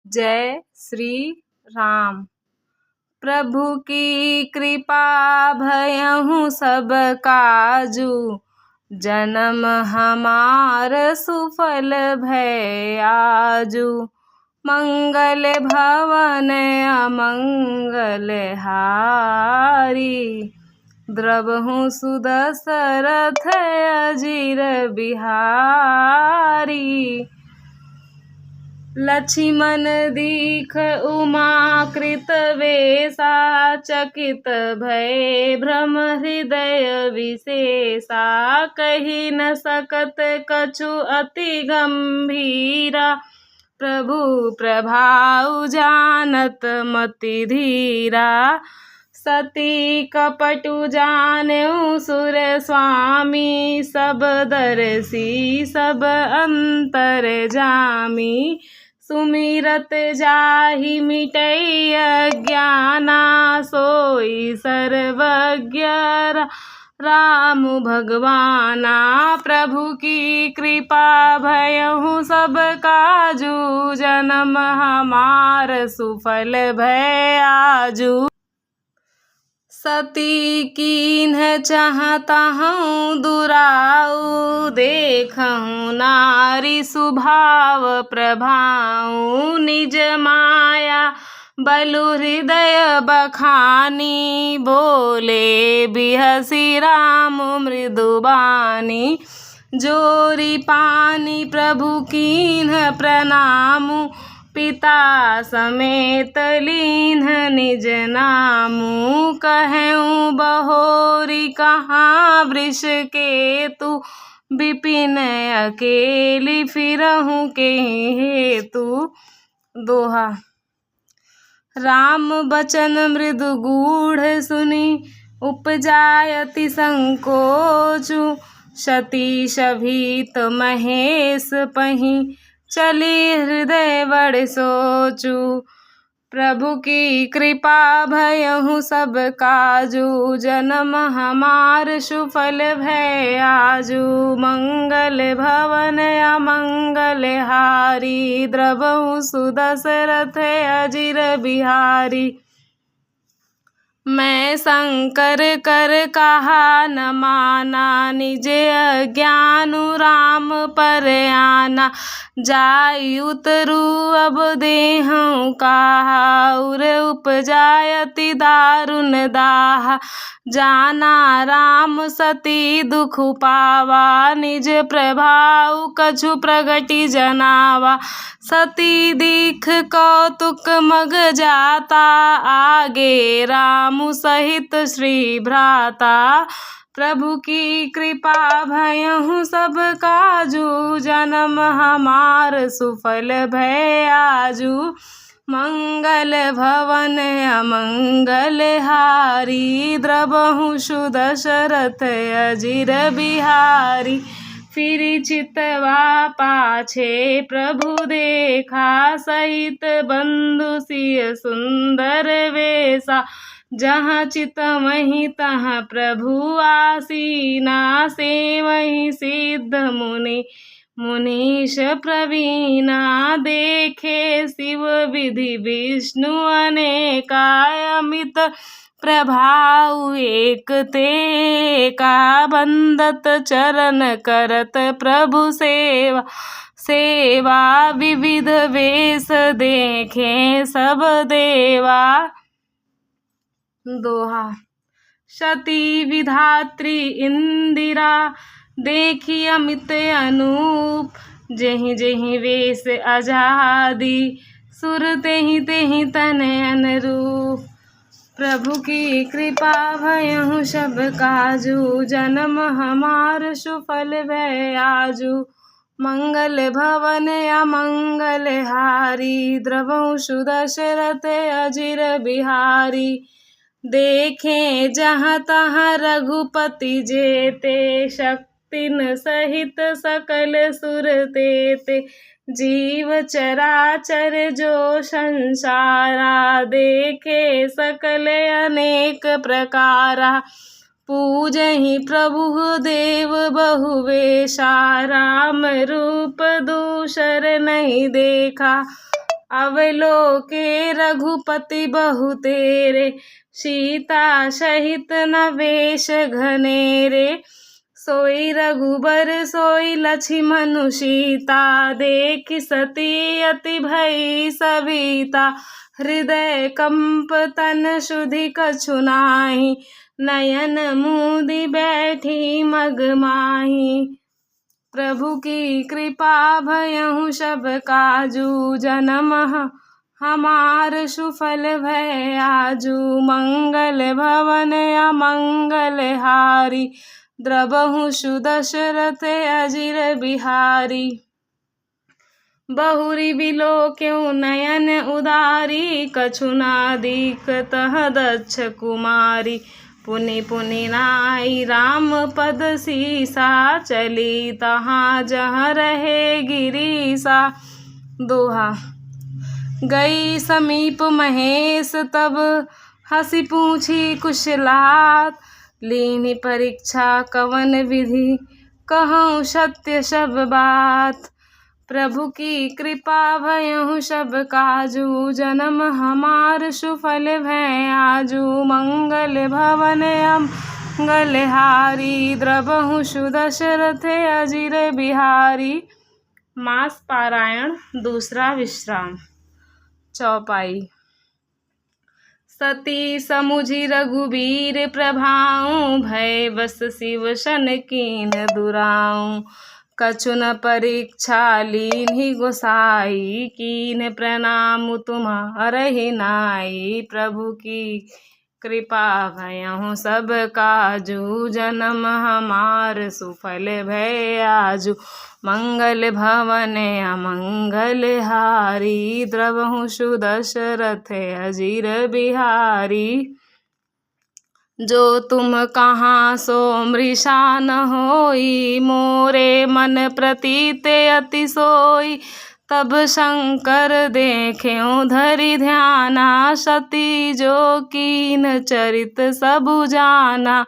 जय श्री राम। प्रभु की कृपा भयहु सब काजू, जन्म हमार सुफल भय आजू। मंगल भवन अमंगल हारी, द्रवहु सुदशरथ अजिर बिहारी। लक्ष्मण दीख उमाकृत वेसा, चकित भय भ्रम हृदय विशेषा। कही न सकत कछु अति गंभीरा, प्रभु प्रभाव जानत मति धीरा। सती कपटु जानेउ सुर स्वामी, सब दर्शी सब अंतर जामी। सुमिरत जाहि मिटई अज्ञाना, सोई सर्वज्ञ राम भगवाना। प्रभु की कृपा भयहु सब काजू, जन्म हमार सुफल भय आजू। सती कीन्ह चाहतहु दुराऊ, देखहु नारी स्वभाव प्रभाऊ। निज माया बलु हृदय बखानी, बोले बिहसी राम मृदुबानी। जोरी पानी प्रभु कीन्ह प्रणामु, पिता समेत लीन्ह निज नामु। कहऊँ बहोरी कहाँ वृष केतु, विपिन अकेली फिरहूँ के हेतु। दोहा। राम बचन मृदु गूढ़ सुनी, उपजायति संकोचु। सतीश भीत महेश पही, चली हृदय बड़ सोचू। प्रभु की कृपा भयहु सब काजू, जन्म हमार सुफल भय आजू। मंगल भवन अमंगल हारी, द्रवहु सुदशरथ अजिर बिहारी। मैं शंकर कर कहा न माना, निज अज्ञानु राम पर आना। जाई उतरू अब देहूँ कहा, उर उपजायति दारुण दाह। जाना राम सती दुख पावा, निज प्रभाव कछु प्रगति जनावा। सती दीख कौतुक मग जाता, आगे रामु सहित श्री भ्राता। प्रभु की कृपा भयहु सब काजू, जन्म हमार सुफल भय आजू। मंगल भवन अमंगल हारी, द्रवहु सुदशरथ अजिर बिहारी। फिरि चितवा पाछे प्रभु देखा, सहित बंधु सिय सुंदर वेसा। जहाँ चित वहीं तहाँ प्रभु आसीना, से वहीं सिद्ध मुनि मुनीश प्रवीणा। देखे शिव विधि विष्णु अनेका, अमित प्रभाव एक ते का। बंदत चरण करत प्रभु सेवा, सेवा विविध वेश देखे सब देवा। दोहा। सती विधात्री इंदिरा, देखी अमित अनूप। जेहि जेहि वेश आजादी, सुर तेहि तेहि तन अनुरूप। प्रभु की कृपा भयहु सब काजू, जन्म हमार सुफल भय आजू। मंगल भवन अमंगल हारी, द्रवहु सुदशरथ अजिर बिहारी। देखे जहाँ तहाँ रघुपति जेते, शक्तिन सहित सकल सुर तेते। जीव चराचर जो संसारा, देखे सकल अनेक प्रकारा। पूजहि प्रभु देव बहुवेशा, राम रूप दूसर नहीं देखा। अवलोके रघुपति बहु तेरे, सीता सहित नवेश घनेरे। सोई रघुबर सोई लक्ष्मण सीता, देखि सती अति भई सविता। हृदय कंप तन सुधि कछु नाही, नयन मूदि बैठी मग माही। प्रभु की कृपा भयहु सब काजू, जन्म हमार सुफल भय आजू। मंगल भवन अमंगल हारी, द्रबहु सुदशरथ अजिर बिहारी। बहुरी बिलो क्यों नयन उदारी, कछु ना दिखतह दक्ष कुमारी। पुनि पुनि नाई राम पद सीसा, चली तहाँ जहाँ रहे गिरीसा। दोहा। गई समीप महेश तब, हंसी पूछी कुशलात। लीनी परीक्षा कवन विधि, कहूँ सत्य सब बात। प्रभु की कृपा भयहु सब काजू, जन्म हमार सुफल भय आजू। मंगल भवन अमंगल हारी, द्रबहु सुदशरथ अजिर बिहारी। मास पारायण दूसरा विश्राम। चौपाई। सती समुझी रघुबीर प्रभाऊ, भय बस शिव सन कीन दुराऊ। कछु न परीक्षा लीन्ही गोसाई, कीन प्रणाम तुम्हारहि नाई। प्रभु की कृपा भयहु सब काजू, जन्म हमार सुफल भय आजू। मंगल भवन अमंगल हारी, द्रबहु सुदशरथ अजिर बिहारी। जो तुम कहाँ सो मृषा न होई, मोरे मन प्रतीत अति सोई। तब शंकर देख्यों धरि ध्याना, सती जो कीन चरित सबु जाना।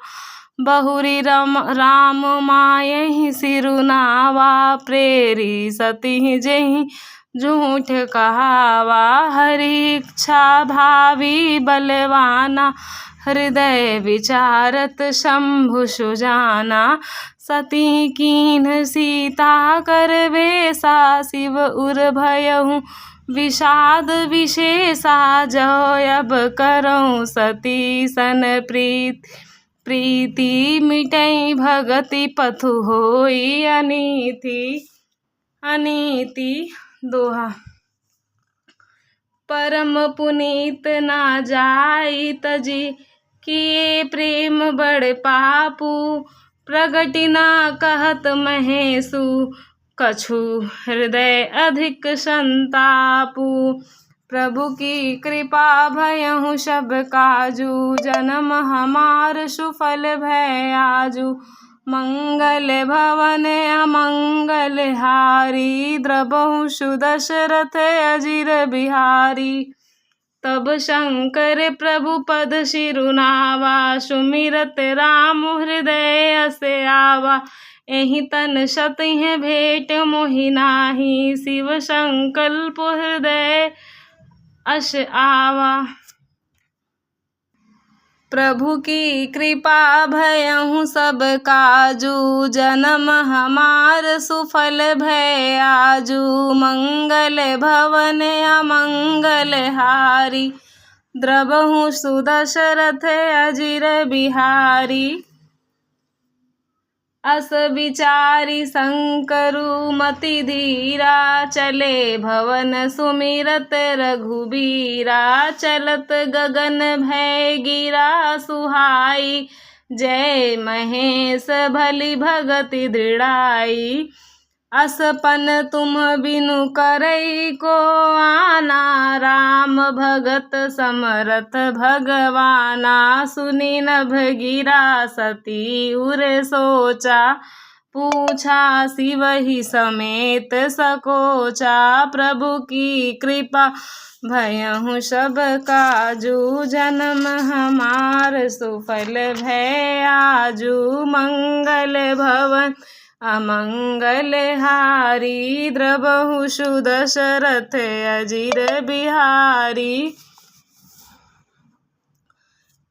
बहुरी राम मायहि सिरुनावा, प्रेरी सती जेहि झूठ कहावा। हरि इच्छा भावी बलवाना, हृदय विचारत शंभु सुजाना। सती कीन्ह सीता कर वेसा, शिव उर भयहु विषाद विशेषा। जो अब करऊँ सती सन प्रीति, मिटई भगति पथु होई अनीति। दोहा। परम पुनीत ना जाई तजी, किए प्रेम बड़ पापू। प्रगति ना कहत महेशु, कछु हृदय अधिक संतापू। प्रभु की कृपा भयहु सब काजू, जन्म हमार सुफल भय आजू। मंगल भवन अमंगल हारी, द्रबहु सुदशरथ अजिर बिहारी। तब शंकर प्रभु पद सिरुनावा, सुमिरत राम हृदय असे आवा। एहि तन सतिह भेंट मोहि नाही, शिव संकल्प हृदय अस आवा। प्रभु की कृपा भयहु सब काजू, जन्म हमार सुफल भय आजू। मंगल भवन अमंगल हारी, द्रबहु सुदशरथ अजिर बिहारी। अस विचारी शंकरु मति धीरा, चले भवन सुमिरत रघुबीरा। चलत गगन भय गिरा सुहाई, जय महेश भली भगति दृढ़ाई। असपन तुम बिनु करई को आना, राम भगत समरथ भगवाना। सुनी नभ गिरा सती उर सोचा, पूछा शिव ही समेत सकोचा। प्रभु की कृपा भयहु सब काजू, जन्म हमार सुफल भय आजू। मंगल भवन अमंगल हारी द्रबहु सुदशरथ अजिर बिहारी।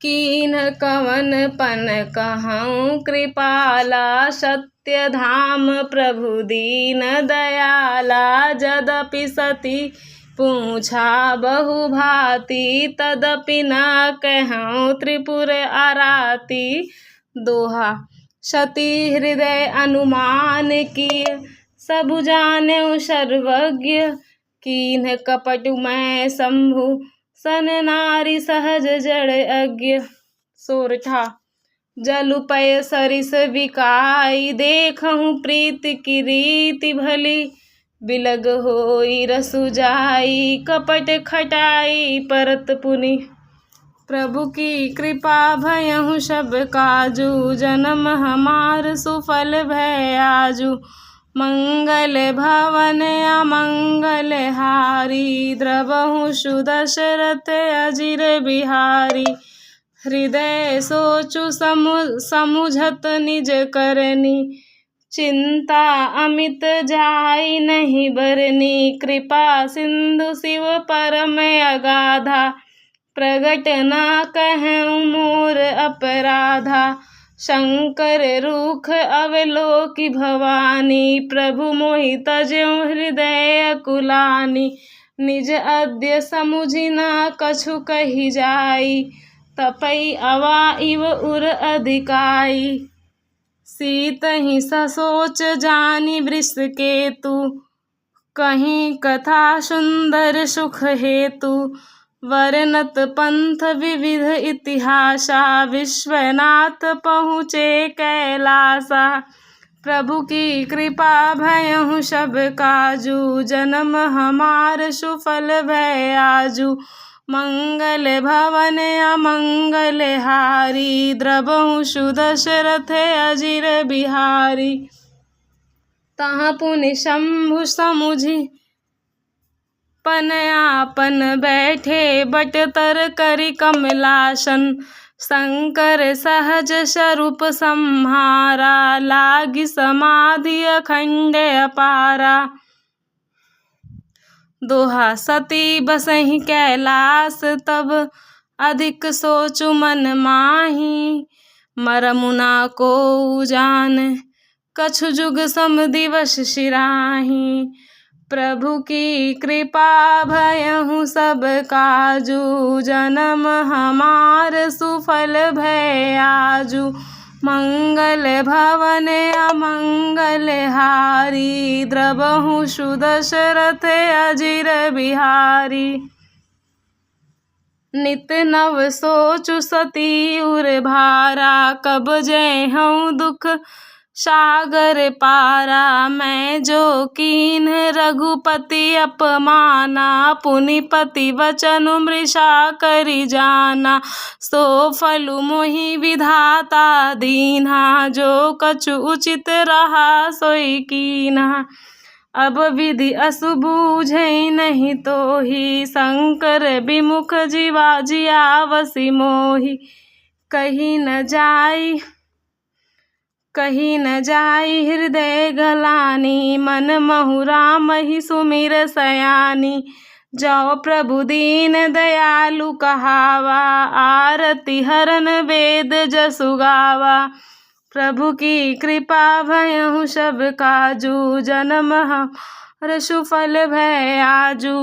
कीन कवन पन कहूँ कृपाला सत्य धाम प्रभु दीन दयाला। यद्यपि सती पूछा बहु भांति तदपि न कहूँ त्रिपुर आराती। दोहा सती हृदय अनुमान किय सबु जान्यहु सर्वज्ञ। कीन्ह कपट मैं शंभु सन नारी सहज जड़ अज्ञ। सोरठा जलुपय सरिस बिकाई देखहु प्रीत की रीति भली। बिलग होई रसु जाई कपट खटाई परत पुनि। प्रभु की कृपा भयहु सब काजू जन्म हमार सुफल भय आजू। मंगल भवन अमंगल हारी द्रबहु सुदशरथ अजिर बिहारी। हृदय सोचु समुझत निज करनी चिंता अमित जाई नहीं बरनी। कृपा सिंधु शिव परम अगाधा प्रगट न कहूँ मोर अपराधा। शंकर रूख अवलोकि भवानी प्रभु मोहि तजौ हृदय कुलानी। निज अद्य समुझि न कछु कहि जाई तपई अवा इव उर अधिकाई। सीतहि ससोच जानि वृष केतु कहीं कथा सुंदर सुख हेतु। वर्णत पंथ विविध इतिहासा विश्वनाथ पहुँचे कैलासा। प्रभु की कृपा भयहु सब काजू जन्म हमार सुफल भय आजू। मंगल भवन अमंगल हारी द्रबहु सुदशरथ अजिर बिहारी। तहाँ पुनि शंभु समुझि पन आपन बैठे बट तर करि कमलासन। शंकर सहज स्वरूप सम्हारा लागी समाधि अखंड अपारा। दोहा सती बसहि कैलास तब अधिक सोचु मन माही। मरमु न कोउ जान कछु जुग सम दिवस सिराही। प्रभु की कृपा भयहु सब काजू जन्म हमार सुफल भय आजू। मंगल भवन अमंगल हारी द्रबहु सुदशरथ अजिर बिहारी। नित नव सोचु सती उर भारा कब जयहु दुख सागर पारा। मैं जो कीन्ह रघुपति अपमाना पुनि पति वचनु मृषा करि जाना। सो फलु मोहि विधाता दीन्हा जो कछु उचित रहा सोई कीन्हा। अब विधि असु बूझै नहीं तोहि शंकर विमुख जीवा जियावसि मोहि। कहीं न जाई हृदय गलानी मन महु राम ही सुमिर सयानी। जो प्रभु दीन दयालु कहावा आरती हरन वेद जसु गावा। प्रभु की कृपा भयहु सब काजू जन्म हमार सुफल भय आजू।